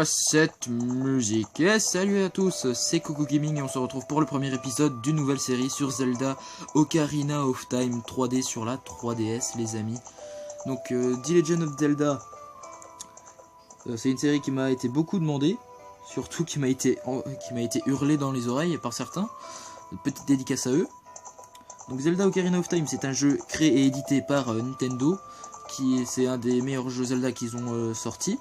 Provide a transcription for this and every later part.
Cette musique. Et salut à tous, c'est Coco Gaming et on se retrouve pour le premier épisode d'une nouvelle série sur Zelda Ocarina of Time 3D sur la 3DS les amis. Donc The Legend of Zelda, c'est une série qui m'a été beaucoup demandée, surtout qui m'a été hurlée dans les oreilles par certains. Petite dédicace à eux. Donc Zelda Ocarina of Time, c'est un jeu créé et édité par Nintendo, c'est un des meilleurs jeux Zelda qu'ils ont sortis.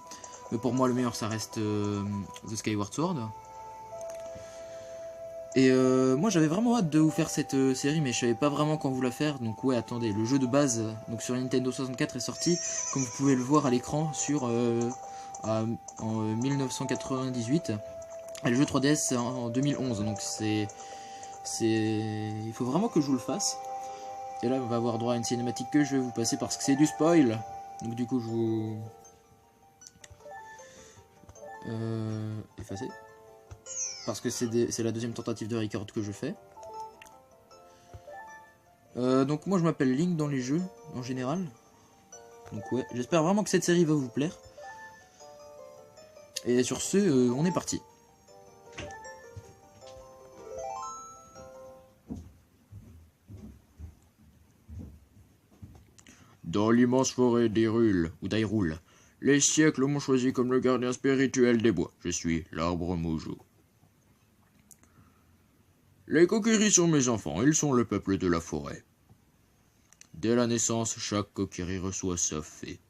Mais pour moi le meilleur ça reste The Skyward Sword. Et moi j'avais vraiment hâte de vous faire cette série, mais je savais pas vraiment quand vous la faire. Donc ouais, attendez, le jeu de base donc sur Nintendo 64 est sorti, comme vous pouvez le voir à l'écran, en 1998. Et le jeu 3DS en 2011, donc il faut vraiment que je vous le fasse. Et là on va avoir droit à une cinématique que je vais vous passer parce que c'est du spoil. Donc du coup je vous... effacer. Parce que c'est la deuxième tentative de record que je fais. Donc moi je m'appelle Link dans les jeux en général. Donc ouais, j'espère vraiment que cette série va vous plaire. Et sur ce, on est parti. Dans l'immense forêt d'Hyrule, ou d'Hyrule, les siècles m'ont choisi comme le gardien spirituel des bois. Je suis l'arbre Mojo. Les Kokiri sont mes enfants, ils sont le peuple de la forêt. Dès la naissance, chaque Kokiri reçoit sa fée.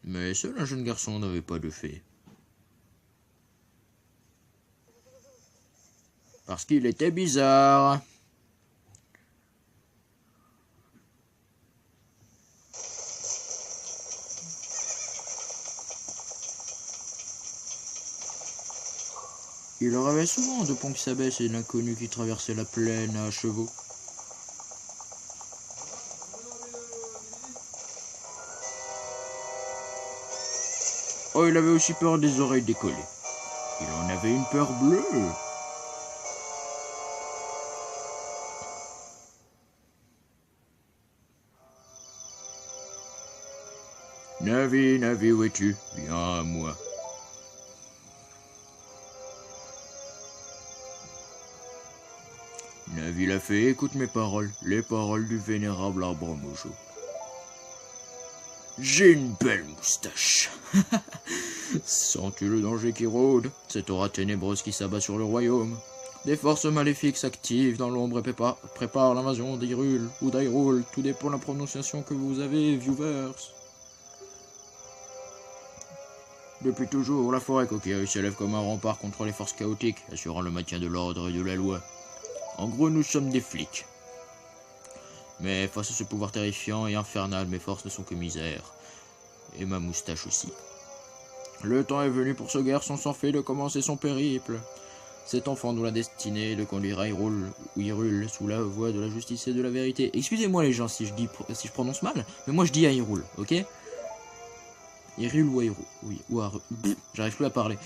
Mais seul un jeune garçon n'avait pas de fée. Parce qu'il était bizarre. Il rêvait souvent de ponts qui s'abaissent et l'inconnu qui traversait la plaine à chevaux. Oh, il avait aussi peur des oreilles décollées. Il en avait une peur bleue. Navi, Navi, où es-tu? Viens à moi. Navi l'a fait, écoute mes paroles, les paroles du vénérable arbre Mojo. J'ai une belle moustache. Sens-tu le danger qui rôde? Cette aura ténébreuse qui s'abat sur le royaume. Des forces maléfiques s'activent dans l'ombre et préparent l'invasion d'Hyrule ou d'Hyrule. Tout dépend de la prononciation que vous avez, viewers. Depuis toujours, la forêt Kokiri s'élève comme un rempart contre les forces chaotiques, assurant le maintien de l'ordre et de la loi. En gros, nous sommes des flics. Mais face à ce pouvoir terrifiant et infernal, mes forces ne sont que misère. Et ma moustache aussi. Le temps est venu pour ce garçon sans fée de commencer son périple. Cet enfant dont la destinée de conduire à Hyrule sous la voie de la justice et de la vérité. Excusez-moi les gens si je prononce mal, mais moi je dis à Hyrule, ok? Hyrule ou Hyrule, oui, ou à... J'arrive plus à parler.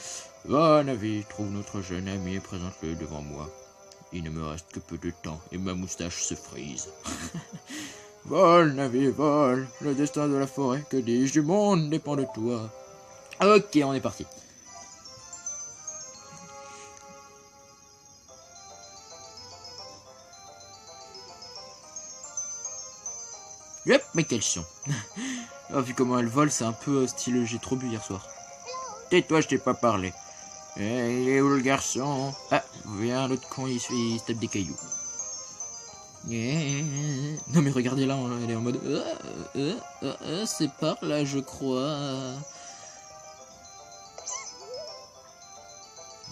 Va, Navi, trouve notre jeune ami et présente-le devant moi. Il ne me reste que peu de temps et ma moustache se frise. Vole, Navi, vole. Le destin de la forêt, que dis-je, du monde dépend de toi. Ok, on est parti. Yep, mais quel son. Oh, vu comment elle vole, c'est un peu style j'ai trop bu hier soir. Tais-toi, je t'ai pas parlé. Il est où le garçon? Ah, viens, l'autre con, il se tape des cailloux. Non mais regardez là, elle est en mode... c'est par là, je crois.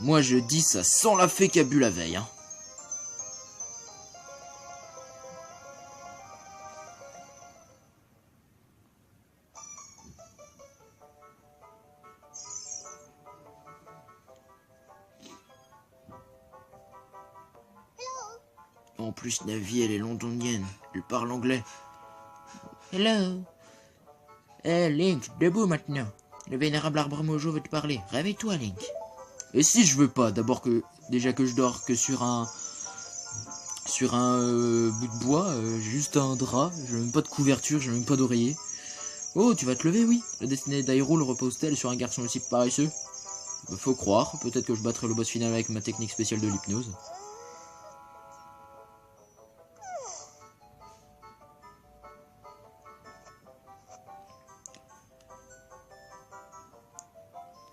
Moi je dis, ça sent la fée qui a bu la veille, hein. En plus, Navi, elle est londonienne. Elle parle anglais. Hello. Link, debout maintenant. Le vénérable arbre Mojo veut te parler. Réveille-toi, Link. Et si je veux pas, d'abord que... Déjà que je dors que sur un bout de bois, j'ai juste un drap, j'ai même pas de couverture, j'ai même pas d'oreiller. Oh, tu vas te lever, oui. La destinée d'Hyrule repose-t-elle sur un garçon aussi paresseux? Faut croire, peut-être que je battrai le boss final avec ma technique spéciale de l'hypnose.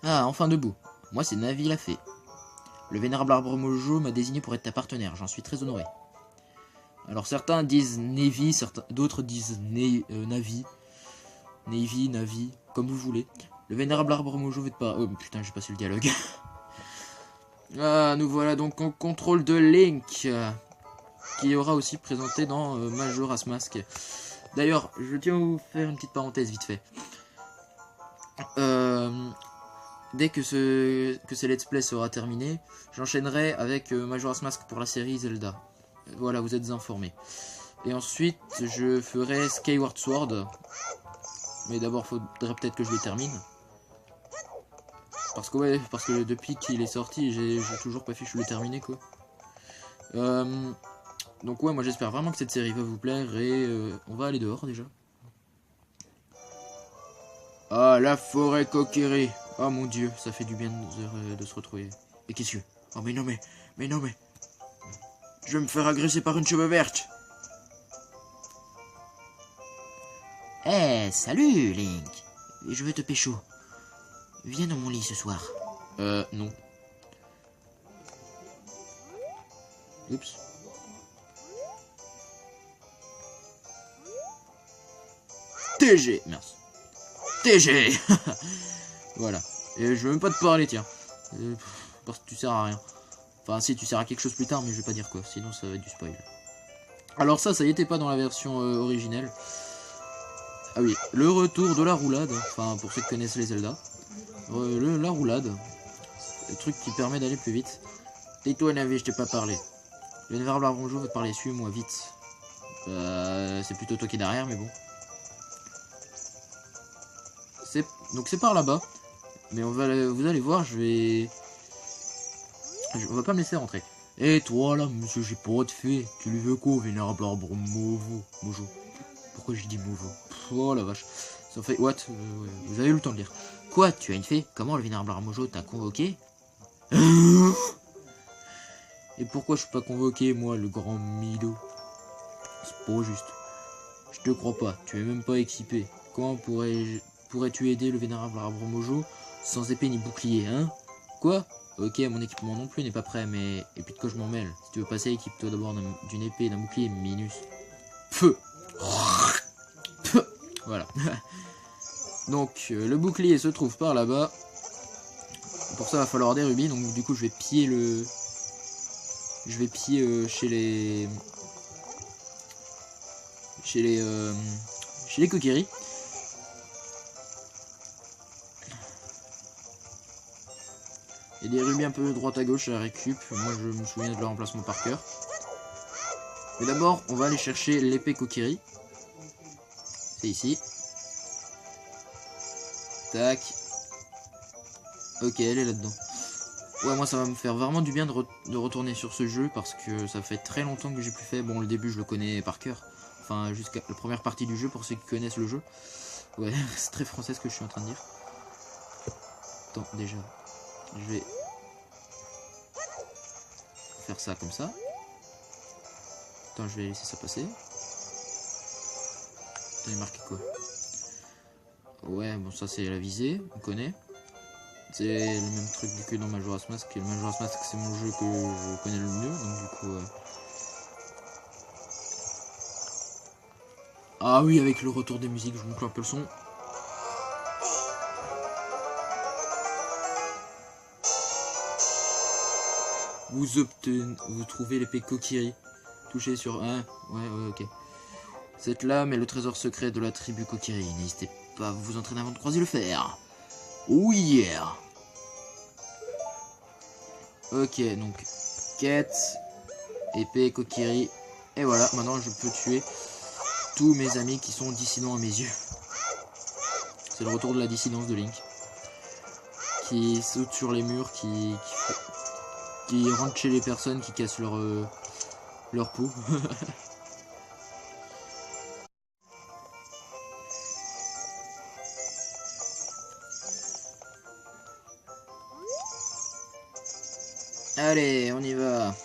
Ah, enfin debout. Moi, c'est Navi la fée. Le vénérable arbre Mojo m'a désigné pour être ta partenaire, j'en suis très honoré. Alors certains disent Navy, d'autres disent Navi. Navy, Navi, comme vous voulez. Le vénérable arbre Mojo veut te pas... Oh putain, j'ai passé le dialogue. Ah, nous voilà donc en contrôle de Link, qui aura aussi présenté dans Majora's Mask. D'ailleurs, je tiens à vous faire une petite parenthèse vite fait. Dès que ce let's play sera terminé, j'enchaînerai avec Majora's Mask pour la série Zelda. Voilà, vous êtes informés. Et ensuite, je ferai Skyward Sword. Mais d'abord, faudrait peut-être que je le termine. Parce que depuis qu'il est sorti, j'ai toujours pas fichu le terminer, quoi. Donc ouais, moi j'espère vraiment que cette série va vous plaire et on va aller dehors déjà. Ah, la forêt Kokiri. Oh mon dieu, ça fait du bien de se retrouver. Et qu'est-ce que... Oh mais non mais... Je vais me faire agresser par une cheveux verte. Salut Link. Je veux te pécho. Viens dans mon lit ce soir. Non. Oups. TG, merci. TG. Voilà. Et je veux même pas te parler, tiens. Parce que tu sers à rien. Enfin, si, tu sers à quelque chose plus tard, mais je vais pas dire quoi. Sinon, ça va être du spoil. Alors ça y était pas dans la version originelle. Ah oui, le retour de la roulade. Enfin, pour ceux qui connaissent les Zelda. La roulade. Le truc qui permet d'aller plus vite. Tais-toi, Navi, je t'ai pas parlé. Le vénérable arbre Mojo veut te parler, suis-moi vite. C'est plutôt toi qui es derrière, mais bon. Donc c'est par là-bas. Mais vous allez voir, on va pas me laisser rentrer. Et toi là, monsieur, j'ai pas de fait. Tu lui veux quoi, vénérable arbre Mojo? Pourquoi j'ai dit Mojo? Oh la vache. Ça fait what? Vous avez eu le temps de lire. Quoi, tu as une fée? Comment le vénérable arbre Mojo t'a convoqué? Et pourquoi je suis pas convoqué, moi, le grand Milo? C'est pas juste. Je te crois pas, tu es même pas équipé. Comment pourrais-tu aider le vénérable arbre Mojo sans épée ni bouclier, hein? Quoi? Ok, mon équipement non plus n'est pas prêt, mais... Et puis de quoi je m'en mêle? Si tu veux passer, équipe-toi d'abord d'une épée et d'un bouclier, Minus. Feu! Voilà. Donc, le bouclier se trouve par là-bas. Pour ça, il va falloir des rubis, donc du coup, je vais piller le... Je vais piller chez les Kokiri. Il y a des rubis un peu droite à gauche à récup. Moi je me souviens de leur emplacement par cœur. Mais d'abord on va aller chercher l'épée Kokiri. C'est ici. Tac. Ok, elle est là-dedans. Ouais, moi ça va me faire vraiment du bien de retourner sur ce jeu parce que ça fait très longtemps que j'ai plus fait. Bon, le début je le connais par cœur. Enfin, jusqu'à la première partie du jeu pour ceux qui connaissent le jeu. Ouais, c'est très français ce que je suis en train de dire. Attends, déjà, je vais faire ça comme ça. Attends, je vais laisser ça passer. Attends, il est marqué quoi? Ouais, bon, ça c'est la visée, on connaît. C'est le même truc que dans Majora's Mask. Et le Majora's Mask, c'est mon jeu que je connais le mieux, donc du coup... Ah oui, avec le retour des musiques, je monte un peu le son. Vous trouvez l'épée Kokiri. Touchez sur 1. Ouais, ok. Cette lame est le trésor secret de la tribu Kokiri. N'hésitez pas à vous entraîner avant de croiser le fer. Oh yeah. Ok, donc quête, épée Kokiri. Et voilà, maintenant je peux tuer tous mes amis qui sont dissidents à mes yeux. C'est le retour de la dissidence de Link. Qui saute sur les murs, qui rentre chez les personnes, qui cassent leur peau. Allez, on y va.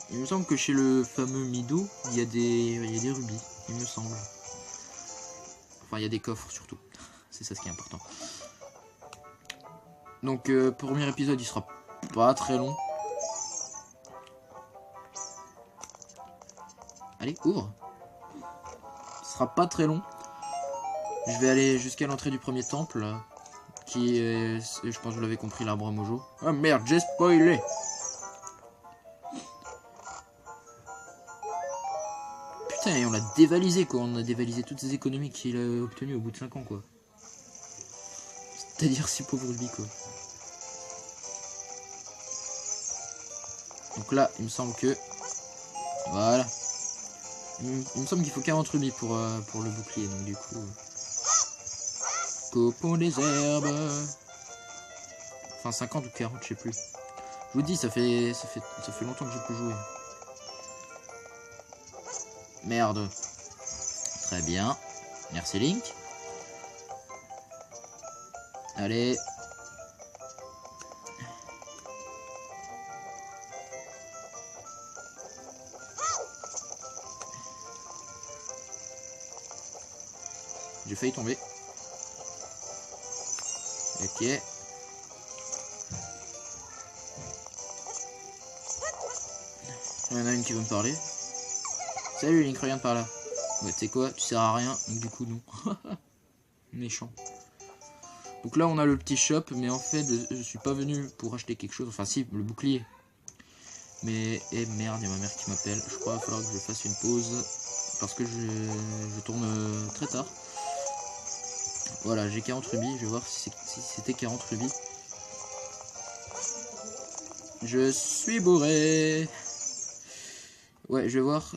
Il me semble que chez le fameux Mido, il y a des rubis, il me semble. Enfin, il y a des coffres surtout. C'est ça ce qui est important. Donc, premier épisode, il sera pas très long. Allez, ouvre. Ce sera pas très long. Je vais aller jusqu'à l'entrée du premier temple, qui est, je pense que vous l'avez compris, l'arbre à Mojo. Ah merde, j'ai spoilé. Putain, et on l'a dévalisé quoi, on a dévalisé toutes ces économies qu'il a obtenues au bout de 5 ans quoi. C'est-à-dire si pauvre lui quoi. Donc là, il me semble que... Voilà. Il me semble qu'il faut 40 rubis pour le bouclier, donc du coup... Coupons des herbes. Enfin 50 ou 40, je sais plus. Je vous dis, ça fait longtemps que j'ai plus joué. Merde. Très bien. Merci Link. Allez. J'ai failli tomber. Ok. Il y en a une qui veut me parler. Salut Link, regarde par là. Ouais, tu sais quoi, tu sers à rien, donc du coup non. Méchant. Donc là on a le petit shop, mais en fait je suis pas venu pour acheter quelque chose. Enfin si, le bouclier. Mais, merde, il y a ma mère qui m'appelle. Je crois qu'il va falloir que je fasse une pause. Parce que je tourne très tard. Voilà, j'ai 40 rubis, je vais voir si c'était 40 rubis. Je suis bourré. Ouais, je vais voir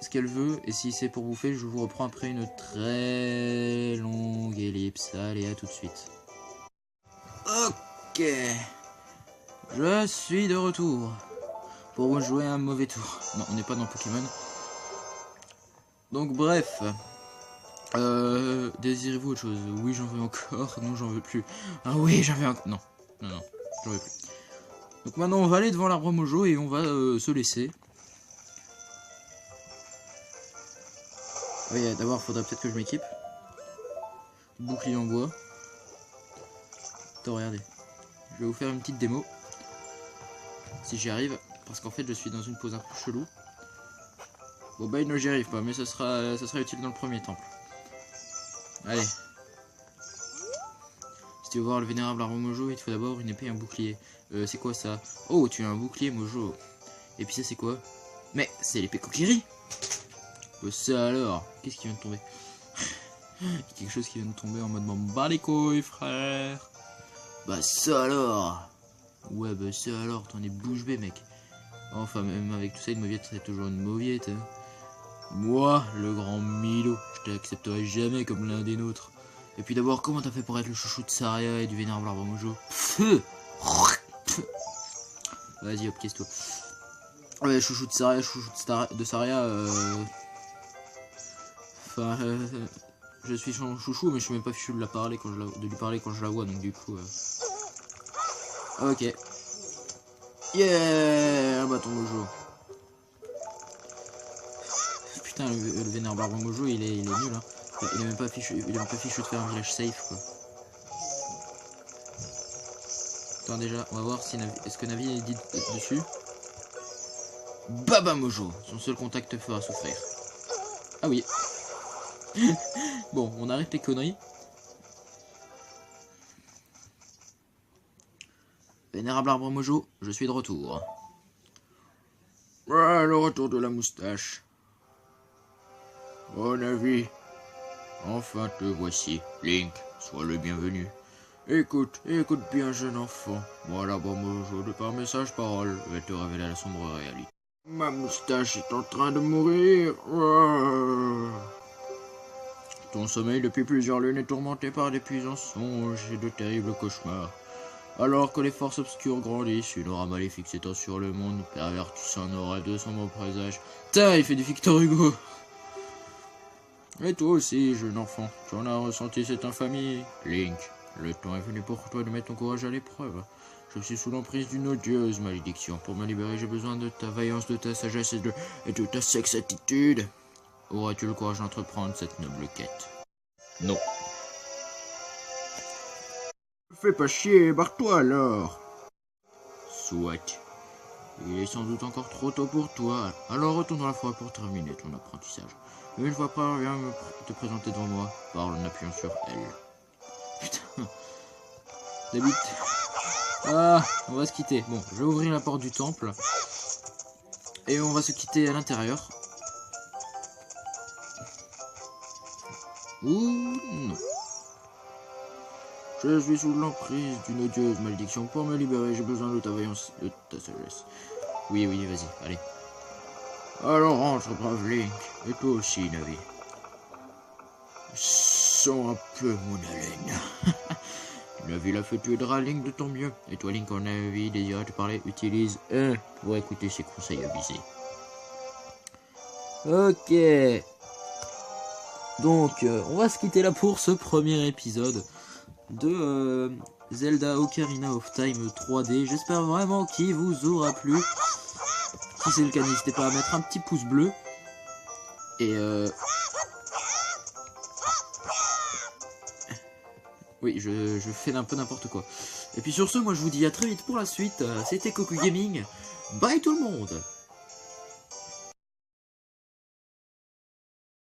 ce qu'elle veut. Et si c'est pour bouffer, je vous reprends après une très longue ellipse. Allez, à tout de suite. Ok. Je suis de retour. Pour vous jouer un mauvais tour. Non, on n'est pas dans Pokémon. Donc bref. Désirez-vous autre chose? Oui, j'en veux encore. Non, j'en veux plus. Ah oui, j'en veux encore. Non, j'en veux plus. Donc maintenant, on va aller devant l'arbre Mojo et on va se laisser. Oui, d'abord, il faudrait peut-être que je m'équipe. Bouclier en bois. Attends, regardez. Je vais vous faire une petite démo. Si j'y arrive. Parce qu'en fait, je suis dans une pose un peu chelou. Bon, bah, j'y arrive pas, mais ça sera utile dans le premier temple. Allez. Si tu veux voir le vénérable arbre Mojo, il te faut d'abord une épée et un bouclier. C'est quoi ça? Oh, tu as un bouclier Mojo. Et puis ça, c'est quoi? Mais c'est l'épée Kokiri. Ça alors? Qu'est-ce qui vient de tomber? Quelque chose qui vient de tomber en mode m'en bat les couilles, frère. Bah ça alors? Ouais, bah ça alors, t'en es bouche bée, mec. Enfin, même avec tout ça, une mauviette serait toujours une mauviette. Hein. Moi, le grand Milo, je t'accepterai jamais comme l'un des nôtres. Et puis d'abord, comment t'as fait pour être le chouchou de Saria et du vénérable arbre Mojo? Vas-y, hop, casse-toi. Ouais, chouchou de Saria, de Saria, Enfin, je suis son chouchou, mais je suis même pas fichu de lui parler quand je la vois, donc du coup... Ok. Yeah, un bâton Mojo. Putain, le vénère barbe Mojo, il est nul, hein. Il est même pas fichu de faire un village safe, quoi. Attends, déjà, on va voir si est-ce que Navi est dit dessus. Baba Mojo, son seul contact te fera souffrir. Ah oui. Bon, on arrête les conneries. Vénérable arbre Mojo, je suis de retour. Ah, le retour de la moustache. Bon avis. Enfin te voici, Link, sois le bienvenu. Écoute bien jeune enfant. Moi l'arbre Mojo, de par mes sages paroles, vais te révéler la sombre réalité. Ma moustache est en train de mourir. Ton sommeil depuis plusieurs lunes est tourmenté par des puissants songes et de terribles cauchemars. Alors que les forces obscures grandissent, une aura maléfique s'étend sur le monde, pervertissant un aura de sombres présages. Putain, il fait du Victor Hugo. Et toi aussi, jeune enfant, tu en as ressenti cette infamie, Link. Le temps est venu pour toi de mettre ton courage à l'épreuve. Je suis sous l'emprise d'une odieuse malédiction. Pour me libérer, j'ai besoin de ta vaillance, de ta sagesse et de ta sexatitude. Auras-tu le courage d'entreprendre cette noble quête? Non. Fais pas chier, barre-toi alors. Soit. Il est sans doute encore trop tôt pour toi. Alors retourne dans la forêt pour terminer ton apprentissage. Une fois prêt, viens te présenter devant moi. Parle en appuyant sur L. Putain. David. Ah, on va se quitter. Bon, je vais ouvrir la porte du temple. Et on va se quitter à l'intérieur. Ouh, non. Je suis sous l'emprise d'une odieuse malédiction. Pour me libérer, j'ai besoin de ta vaillance et de ta sagesse. Oui, vas-y, allez. Alors rentre, brave Link. Et toi aussi, Navi. Sens un peu mon haleine. Navi l'a fait, tu aideras Link de ton mieux. Et toi, Link, en Navi désire te parler, utilise 1 pour écouter ses conseils avisés. Ok. Donc, on va se quitter là pour ce premier épisode de Zelda Ocarina of Time 3D. J'espère vraiment qu'il vous aura plu. Si c'est le cas, n'hésitez pas à mettre un petit pouce bleu. Et oui, je fais un peu n'importe quoi. Et puis sur ce, moi je vous dis à très vite pour la suite. C'était Koku Gaming. Bye tout le monde!